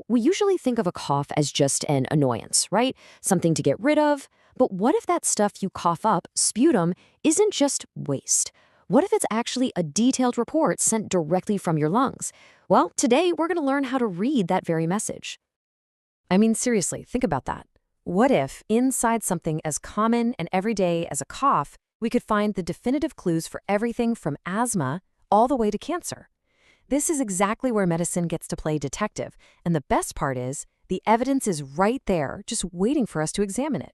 We usually think of a cough as just an annoyance, right? Something to get rid of. But what if that stuff you cough up, sputum, isn't just waste? What if it's actually a detailed report sent directly from your lungs? Well, today we're going to learn how to read that very message. I mean, seriously, think about that. What if, inside something as common and everyday as a cough, we could find the definitive clues for everything from asthma all the way to cancer? This is exactly where medicine gets to play detective, and the best part is, the evidence is right there, just waiting for us to examine it.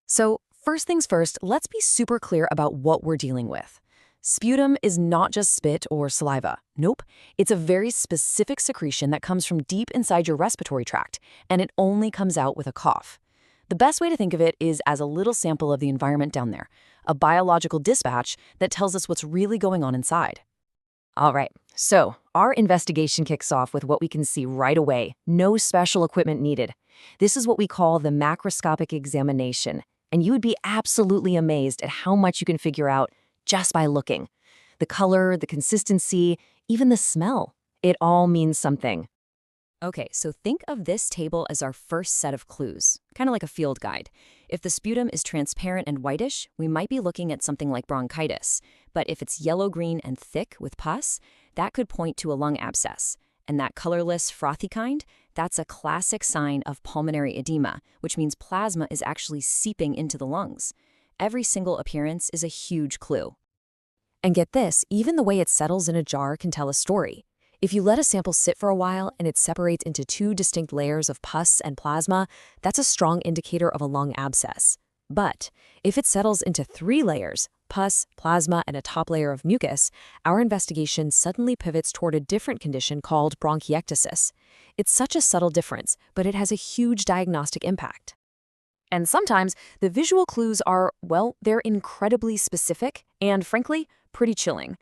So, first things first, let's be super clear about what we're dealing with. Sputum is not just spit or saliva. Nope, it's a very specific secretion that comes from deep inside your respiratory tract, and it only comes out with a cough. The best way to think of it is as a little sample of the environment down there, a biological dispatch that tells us what's really going on inside. All right, so our investigation kicks off with what we can see right away. No special equipment needed. This is what we call the macroscopic examination, and you would be absolutely amazed at how much you can figure out just by looking. The color, the consistency, even the smell. It all means something. Okay, so think of this table as our first set of clues, kind of like a field guide. If the sputum is transparent and whitish, we might be looking at something like bronchitis. But if it's yellow-green and thick with pus, that could point to a lung abscess. And that colorless, frothy kind, that's a classic sign of pulmonary edema, which means plasma is actually seeping into the lungs. Every single appearance is a huge clue. And get this, even the way it settles in a jar can tell a story. If you let a sample sit for a while and it separates into two distinct layers of pus and plasma, that's a strong indicator of a lung abscess. But if it settles into 3 layers, pus, plasma, and a top layer of mucus, our investigation suddenly pivots toward a different condition called bronchiectasis. It's such a subtle difference, but it has a huge diagnostic impact. And sometimes the visual clues are, well, they're incredibly specific and, frankly, pretty chilling.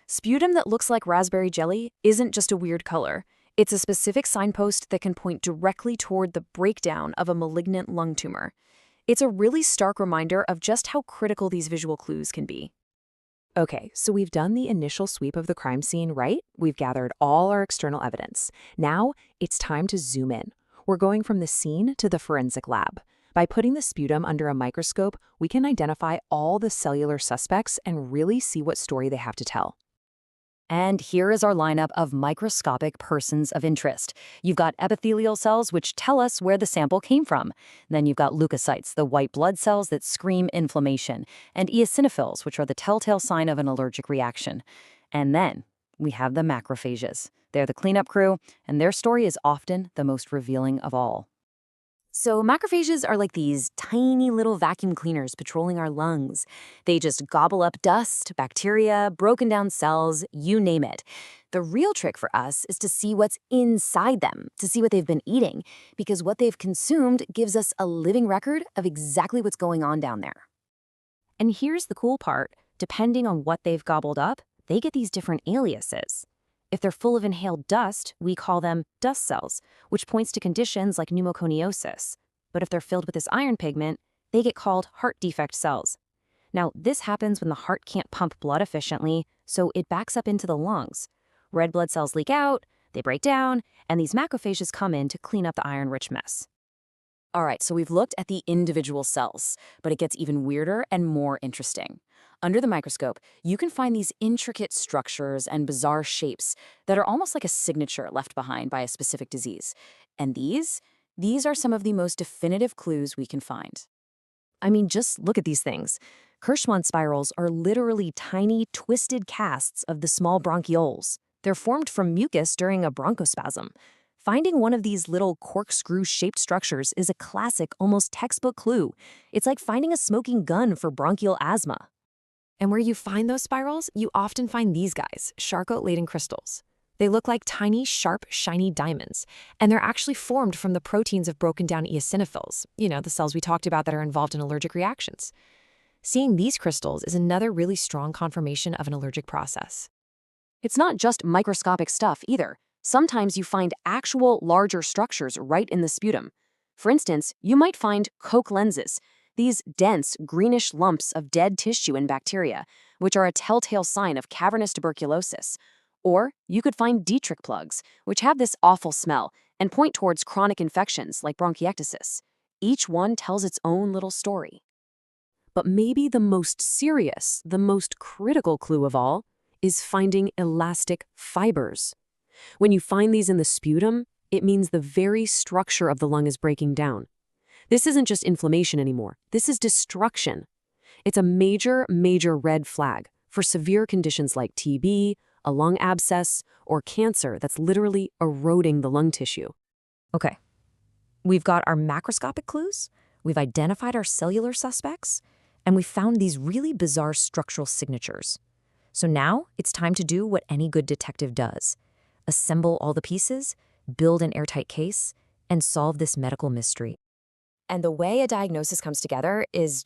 Sputum that looks like raspberry jelly isn't just a weird color. It's a specific signpost that can point directly toward the breakdown of a malignant lung tumor. It's a really stark reminder of just how critical these visual clues can be. Okay, so we've done the initial sweep of the crime scene, right? We've gathered all our external evidence. Now, it's time to zoom in. We're going from the scene to the forensic lab. By putting the sputum under a microscope, we can identify all the cellular suspects and really see what story they have to tell. And here is our lineup of microscopic persons of interest. You've got epithelial cells, which tell us where the sample came from. Then you've got leukocytes, the white blood cells that scream inflammation, and eosinophils, which are the telltale sign of an allergic reaction. And then we have the macrophages. They're the cleanup crew, and their story is often the most revealing of all. So macrophages are like these tiny little vacuum cleaners patrolling our lungs. They just gobble up dust, bacteria, broken down cells, you name it. The real trick for us is to see what's inside them, to see what they've been eating, because what they've consumed gives us a living record of exactly what's going on down there. And here's the cool part. Depending on what they've gobbled up, they get these different aliases. If they're full of inhaled dust, we call them dust cells, which points to conditions like pneumoconiosis. But if they're filled with this iron pigment, they get called heart defect cells. Now, this happens when the heart can't pump blood efficiently, so it backs up into the lungs. Red blood cells leak out, they break down, and these macrophages come in to clean up the iron-rich mess. All right, so we've looked at the individual cells, but it gets even weirder and more interesting. Under the microscope, you can find these intricate structures and bizarre shapes that are almost like a signature left behind by a specific disease. And these are some of the most definitive clues we can find. I mean, just look at these things. Kirschmann spirals are literally tiny, twisted casts of the small bronchioles. They're formed from mucus during a bronchospasm. Finding one of these little corkscrew-shaped structures is a classic, almost textbook clue. It's like finding a smoking gun for bronchial asthma. And where you find those spirals, you often find these guys, Charcot-Leyden crystals. They look like tiny, sharp, shiny diamonds, and they're actually formed from the proteins of broken down eosinophils, the cells we talked about that are involved in allergic reactions. Seeing these crystals is another really strong confirmation of an allergic process. It's not just microscopic stuff either. Sometimes you find actual larger structures right in the sputum. For instance, you might find Koch lenses, these dense, greenish lumps of dead tissue and bacteria, which are a telltale sign of cavernous tuberculosis. Or you could find Dietrich plugs, which have this awful smell, and point towards chronic infections like bronchiectasis. Each one tells its own little story. But maybe the most serious, the most critical clue of all is finding elastic fibers. When you find these in the sputum, it means the very structure of the lung is breaking down. This isn't just inflammation anymore. This is destruction. It's a major, major red flag for severe conditions like TB, a lung abscess, or cancer that's literally eroding the lung tissue. Okay, we've got our macroscopic clues, we've identified our cellular suspects, and we found these really bizarre structural signatures. So now it's time to do what any good detective does. Assemble all the pieces, build an airtight case, and solve this medical mystery. And the way a diagnosis comes together is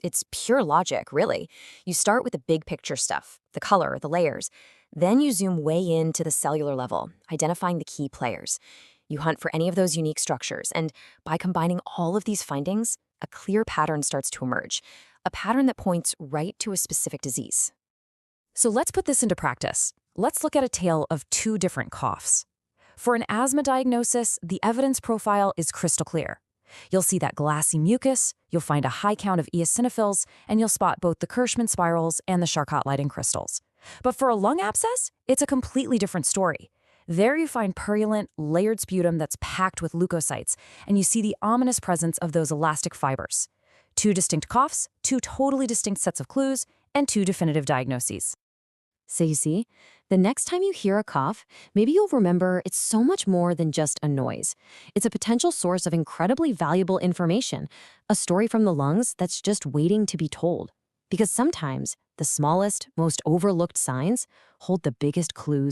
it's pure logic, really. You start with the big picture stuff, the color, the layers. Then you zoom way into the cellular level, identifying the key players. You hunt for any of those unique structures, and by combining all of these findings, a clear pattern starts to emerge, a pattern that points right to a specific disease. So let's put this into practice. Let's look at a tale of two different coughs. For an asthma diagnosis, the evidence profile is crystal clear. You'll see that glassy mucus, you'll find a high count of eosinophils, and you'll spot both the Kirschmann spirals and the Charcot-Leyden crystals. But for a lung abscess, it's a completely different story. There you find purulent, layered sputum that's packed with leukocytes, and you see the ominous presence of those elastic fibers. Two distinct coughs, two totally distinct sets of clues, and two definitive diagnoses. So you see, the next time you hear a cough, maybe you'll remember it's so much more than just a noise. It's a potential source of incredibly valuable information, a story from the lungs that's just waiting to be told. Because sometimes the smallest, most overlooked signs hold the biggest clues.